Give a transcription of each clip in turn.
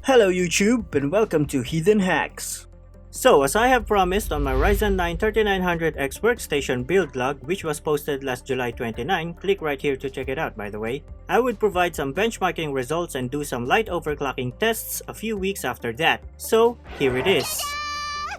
Hello YouTube and welcome to Heathen Hacks. So as I have promised on my Ryzen 9 3900X Workstation build log, which was posted last July 29, click right here to check it out by the way, I would provide some benchmarking results and do some light overclocking tests a few weeks after that. So here it is.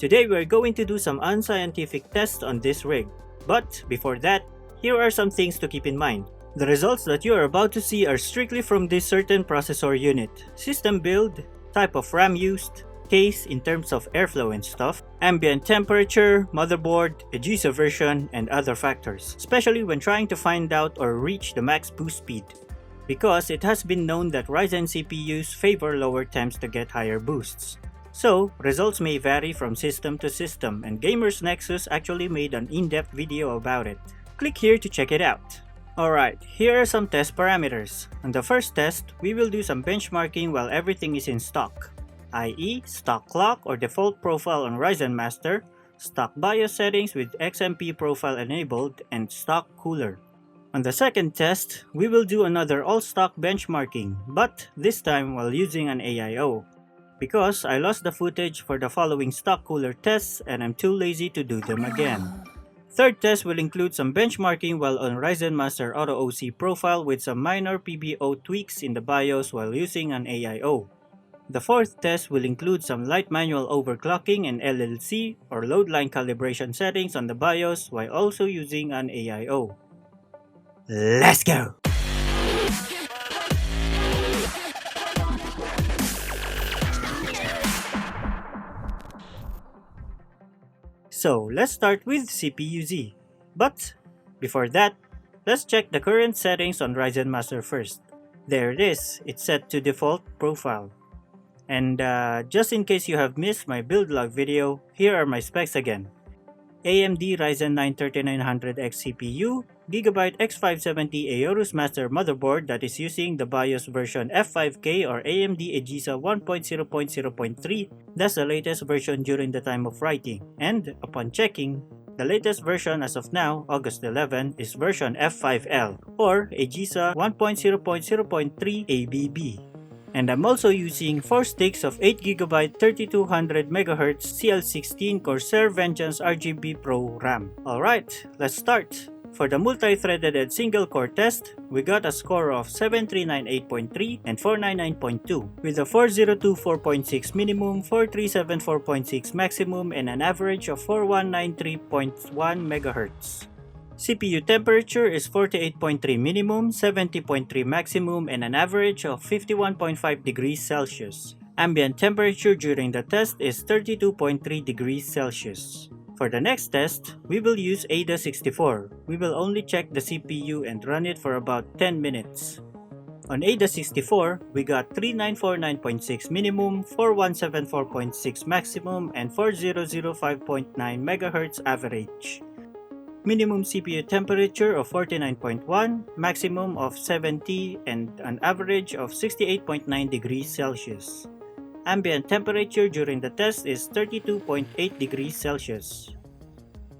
Today we're going to do some unscientific tests on this rig. But before that, here are some things to keep in mind. The results that you are about to see are strictly from this certain processor unit, system build, type of RAM used, case in terms of airflow and stuff, ambient temperature, motherboard, AGESA version, and other factors, especially when trying to find out or reach the max boost speed. Because it has been known that Ryzen CPUs favor lower temps to get higher boosts. So, results may vary from system to system, and Gamers Nexus actually made an in-depth video about it. Click here to check it out. Alright, here are some test parameters. On the first test, we will do some benchmarking while everything is in stock, i.e. stock clock or default profile on Ryzen Master, stock BIOS settings with XMP profile enabled, and stock cooler. On the second test, we will do another all-stock benchmarking, but this time while using an AIO. Because I lost the footage for the following stock cooler tests and I'm too lazy to do them again. Third test will include some benchmarking while on Ryzen Master Auto OC profile with some minor PBO tweaks in the BIOS while using an AIO. The fourth test will include some light manual overclocking and LLC or load line calibration settings on the BIOS while also using an AIO. Let's go! So let's start with CPU-Z. But before that, let's check the current settings on Ryzen Master first. There it is, it's set to default profile. And just in case you have missed my build log video, here are my specs again. AMD Ryzen 9 3900X CPU, Gigabyte X570 Aorus Master motherboard that is using the BIOS version F5K or AMD AGESA 1.0.0.3. That's the latest version during the time of writing. And upon checking, the latest version as of now, August 11, is version F5L or AGESA 1.0.0.3 ABB. And I'm also using 4 sticks of 8GB 3200MHz CL16 Corsair Vengeance RGB Pro RAM. Alright, let's start. For the multi-threaded and single-core test, we got a score of 7398.3 and 499.2 with a 4024.6 minimum, 4374.6 maximum, and an average of 4193.1 MHz. CPU temperature is 48.3 minimum, 70.3 maximum, and an average of 51.5 degrees Celsius. Ambient temperature during the test is 32.3 degrees Celsius. For the next test, we will use AIDA64. We will only check the CPU and run it for about 10 minutes. On AIDA64, we got 3949.6 minimum, 4174.6 maximum, and 4005.9 MHz average. Minimum CPU temperature of 49.1, maximum of 70, and an average of 68.9 degrees Celsius. Ambient temperature during the test is 32.8 degrees Celsius.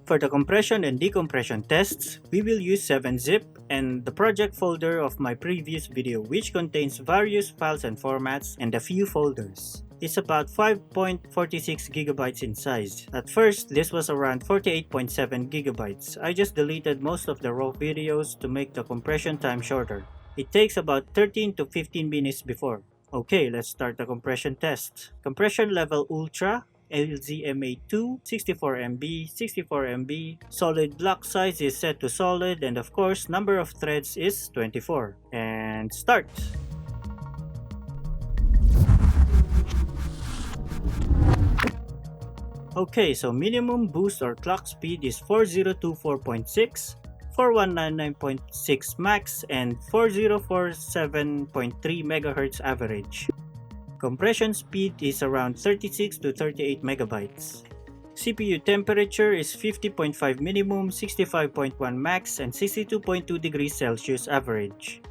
For the compression and decompression tests, we will use 7-zip and the project folder of my previous video, which contains various files and formats and a few folders. It's about 5.46 gigabytes in size. At first, this was around 48.7 gigabytes. I just deleted most of the raw videos to make the compression time shorter. It takes about 13 to 15 minutes before. Okay, let's start the compression test. Compression level Ultra, LZMA2, 64MB, 64MB. Solid block size is set to solid, and of course, number of threads is 24. And start! Okay, so minimum boost or clock speed is 4024.6, 4199.6 max, and 4047.3 MHz average. Compression speed is around 36 to 38 megabytes. CPU temperature is 50.5 minimum, 65.1 max, and 62.2 degrees Celsius average.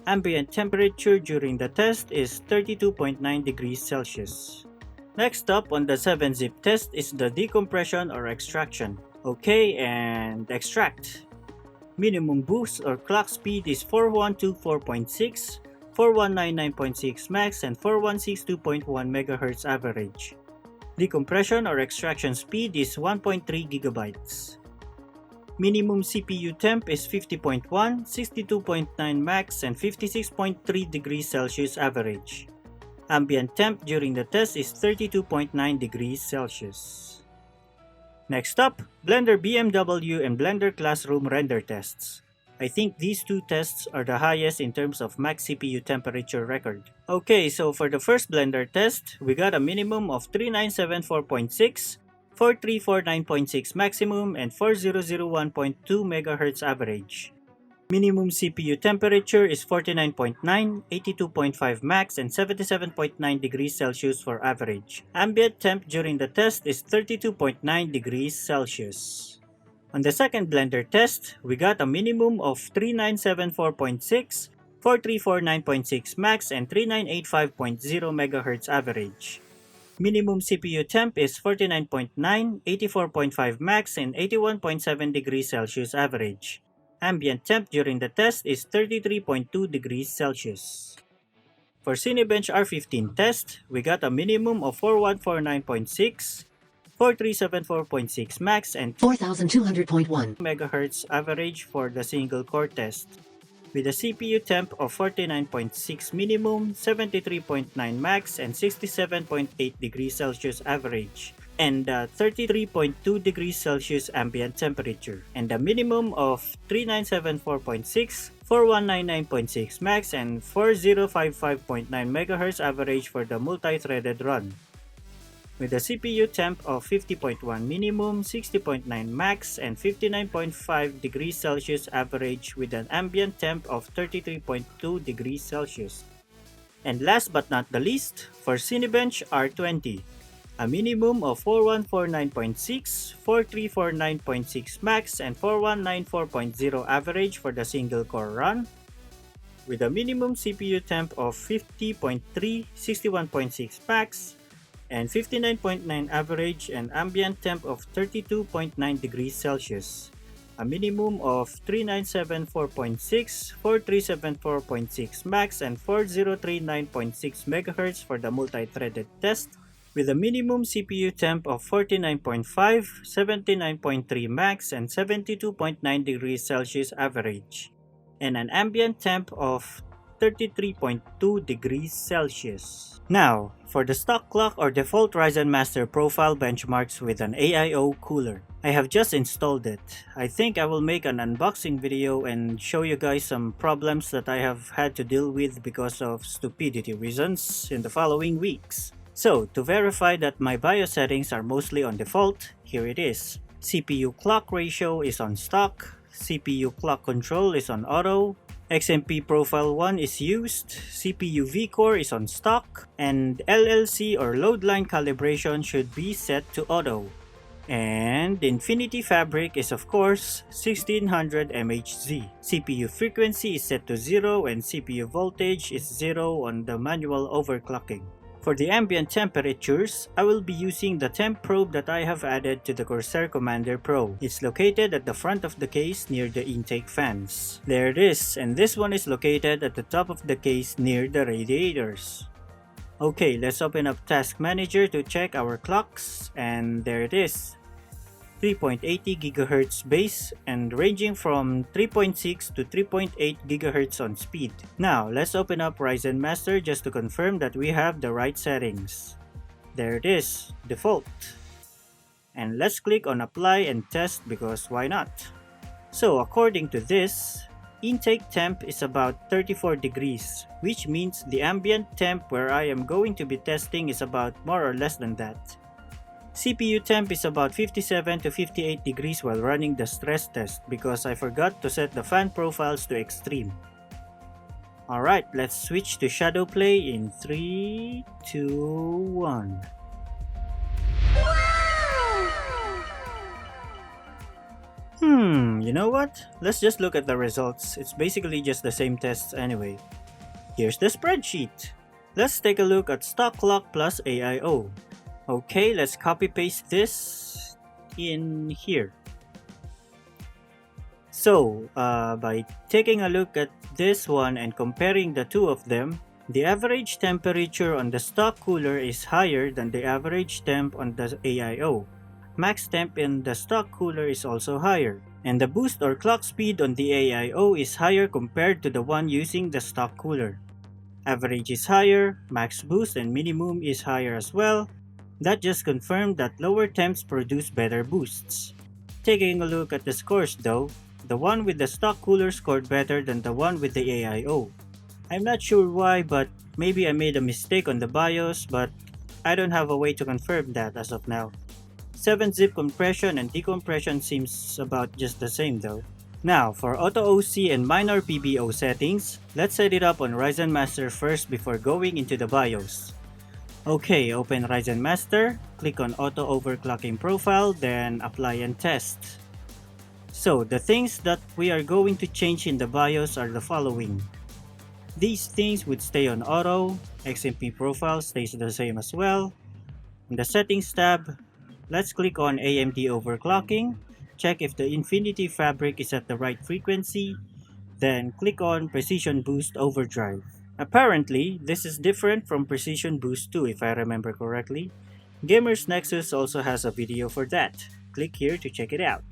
Ambient temperature during the test is 32.9 degrees Celsius. Next up on the 7-zip test is the decompression or extraction. Okay, and extract. Minimum boost or clock speed is 4124.6, 4199.6 max, and 4162.1 MHz average. The compression or extraction speed is 1.3 GB. Minimum CPU temp is 50.1, 62.9 max, and 56.3 degrees Celsius average. Ambient temp during the test is 32.9 degrees Celsius. Next up, Blender BMW and Blender Classroom render tests. I think these two tests are the highest in terms of max CPU temperature record. Okay, so for the first Blender test, we got a minimum of 3974.6, 4349.6 maximum, and 4001.2 MHz average. Minimum CPU temperature is 49.9, 82.5 max, and 77.9 degrees Celsius for average. Ambient temp during the test is 32.9 degrees Celsius. On the second Blender test, we got a minimum of 3974.6, 4349.6 max, and 3985.0 MHz average. Minimum CPU temp is 49.9, 84.5 max, and 81.7 degrees Celsius average. Ambient temp during the test is 33.2 degrees Celsius. For Cinebench R15 test, we got a minimum of 4149.6, 4374.6 max, and 4200.1 MHz average for the single core test, with a CPU temp of 49.6 minimum, 73.9 max, and 67.8 degrees Celsius average, and 33.2 degrees Celsius ambient temperature, and a minimum of 3974.6, 4199.6 max, and 4055.9 MHz average for the multi-threaded run, with a CPU temp of 50.1 minimum, 60.9 max, and 59.5 degrees Celsius average with an ambient temp of 33.2 degrees Celsius. And last but not the least, for Cinebench R20, a minimum of 4149.6, 4349.6 max, and 4194.0 average for the single core run, with a minimum CPU temp of 50.3, 61.6 max, and 59.9 average, and ambient temp of 32.9 degrees Celsius. A minimum of 3974.6, 4374.6 max, and 4039.6 MHz for the multi-threaded test, with a minimum CPU temp of 49.5, 79.3 max, and 72.9 degrees Celsius average, and an ambient temp of 33.2 degrees Celsius. Now, for the stock clock or default Ryzen Master profile benchmarks with an AIO cooler. I have just installed it. I think I will make an unboxing video and show you guys some problems that I have had to deal with because of stupidity reasons in the following weeks. So, to verify that my BIOS settings are mostly on default, here it is. CPU clock ratio is on stock, CPU clock control is on auto, XMP profile 1 is used, CPU vCore is on stock, and LLC or load line calibration should be set to auto. And Infinity Fabric is of course 1600 MHz. CPU frequency is set to 0 and CPU voltage is 0 on the manual overclocking. For the ambient temperatures, I will be using the temp probe that I have added to the Corsair Commander Pro. It's located at the front of the case near the intake fans. There it is, and this one is located at the top of the case near the radiators. Okay, let's open up Task Manager to check our clocks, and there it is. 3.80 GHz base and ranging from 3.6 to 3.8 GHz on speed. Now, let's open up Ryzen Master just to confirm that we have the right settings. There it is, default. And let's click on apply and test because why not? So according to this, intake temp is about 34 degrees, which means the ambient temp where I am going to be testing is about more or less than that. CPU temp is about 57 to 58 degrees while running the stress test because I forgot to set the fan profiles to extreme. Alright, let's switch to shadow play in 3, 2, 1. You know what? Let's just look at the results. It's basically just the same tests anyway. Here's the spreadsheet. Let's take a look at stock clock plus AIO. Okay, let's copy paste this in here. So, by taking a look at this one and comparing the two of them, the average temperature on the stock cooler is higher than the average temp on the AIO. Max temp in the stock cooler is also higher, and the boost or clock speed on the AIO is higher compared to the one using the stock cooler. Average is higher, max boost and minimum is higher as well. That just confirmed that lower temps produce better boosts. Taking a look at the scores though, the one with the stock cooler scored better than the one with the AIO. I'm not sure why, but maybe I made a mistake on the BIOS, but I don't have a way to confirm that as of now. 7-zip compression and decompression seems about just the same though. Now, for Auto OC and minor PBO settings, let's set it up on Ryzen Master first before going into the BIOS. Okay, open Ryzen Master, click on Auto Overclocking Profile, then Apply and Test. So, the things that we are going to change in the BIOS are the following. These things would stay on Auto, XMP profile stays the same as well. In the Settings tab, let's click on AMD Overclocking, check if the Infinity Fabric is at the right frequency, then click on Precision Boost Overdrive. Apparently, this is different from Precision Boost 2 if I remember correctly. Gamers Nexus also has a video for that. Click here to check it out.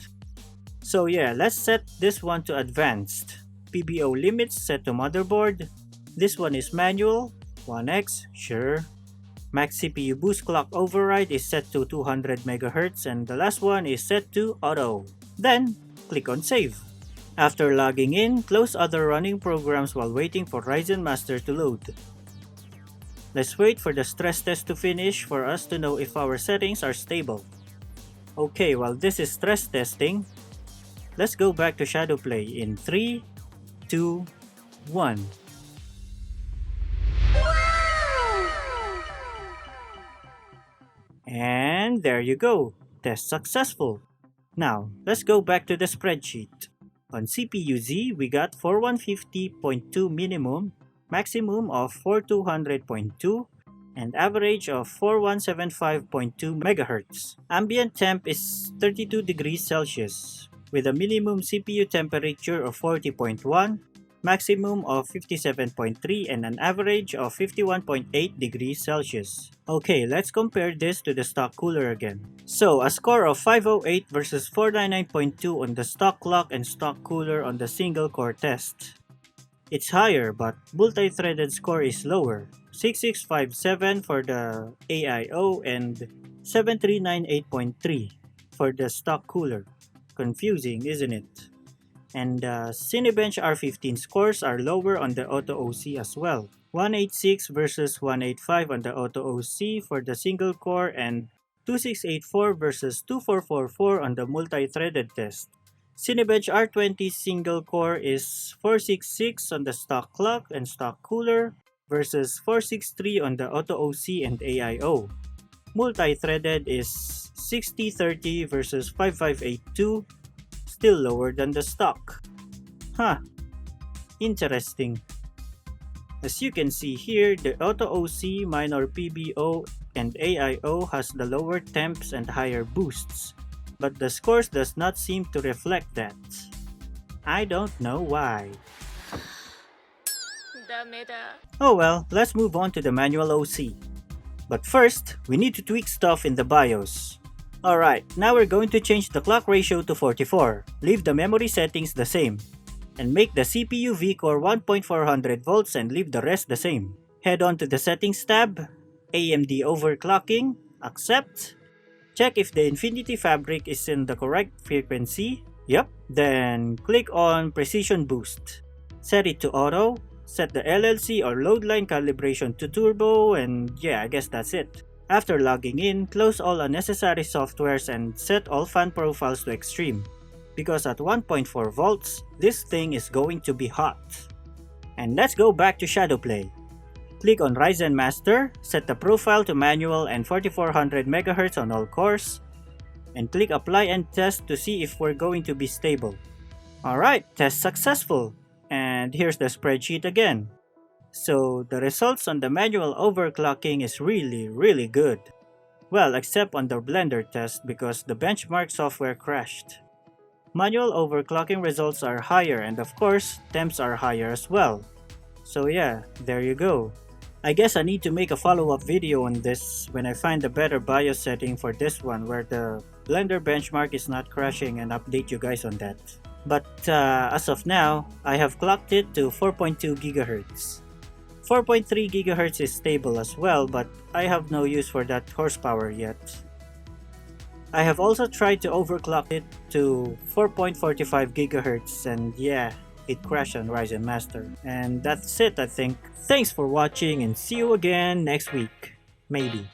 So yeah, let's set this one to Advanced. PBO limits set to motherboard. This one is manual, 1x, sure. Max CPU boost clock override is set to 200 MHz and the last one is set to auto. Then, click on save. After logging in, close other running programs while waiting for Ryzen Master to load. Let's wait for the stress test to finish for us to know if our settings are stable. Okay, while this is stress testing, let's go back to Shadowplay in 3, 2, 1. And there you go, test successful. Now, let's go back to the spreadsheet. On CPU-Z, we got 4150.2 minimum, maximum of 4200.2, and average of 4175.2 MHz. Ambient temp is 32 degrees Celsius, with a minimum CPU temperature of 40.1, maximum of 57.3 and an average of 51.8 degrees Celsius. Okay, let's compare this to the stock cooler again. So, a score of 508 versus 499.2 on the stock clock and stock cooler on the single core test. It's higher but multi-threaded score is lower. 6657 for the AIO and 7398.3 for the stock cooler. Confusing, isn't it? And Cinebench R15 scores are lower on the Auto OC as well. 186 versus 185 on the Auto OC for the single core and 2684 versus 2444 on the multi-threaded test. Cinebench R20 single core is 466 on the stock clock and stock cooler versus 463 on the Auto OC and AIO. Multi-threaded is 6030 versus 5582, still lower than the stock. Interesting. As you can see here, the Auto OC, minor PBO, and AIO has the lower temps and higher boosts, but the scores does not seem to reflect that. I don't know why. Oh well, let's move on to the manual OC. But first, we need to tweak stuff in the BIOS. Alright, now we're going to change the clock ratio to 44, leave the memory settings the same, and make the CPU V-Core 1.400 volts and leave the rest the same. Head on to the Settings tab, AMD Overclocking, Accept, check if the Infinity Fabric is in the correct frequency, then click on Precision Boost. Set it to Auto, set the LLC or load line calibration to Turbo, and yeah, I guess that's it. After logging in, close all unnecessary softwares and set all fan profiles to Extreme, because at 1.4 volts, this thing is going to be hot. And let's go back to Shadowplay. Click on Ryzen Master, set the profile to manual and 4400 MHz on all cores, and click Apply and Test to see if we're going to be stable. Alright, test successful! And here's the spreadsheet again. So the results on the manual overclocking is really good. Well, except on the Blender test because the benchmark software crashed. Manual overclocking results are higher, and of course, temps are higher as well. So yeah, there you go. I guess I need to make a follow-up video on this when I find a better BIOS setting for this one where the Blender benchmark is not crashing and update you guys on that. But as of now, I have clocked it to 4.2 GHz. 4.3 GHz is stable as well, but I have no use for that horsepower yet. I have also tried to overclock it to 4.45 GHz and yeah, it crashed on Ryzen Master. And that's it, I think. Thanks for watching and see you again next week. Maybe.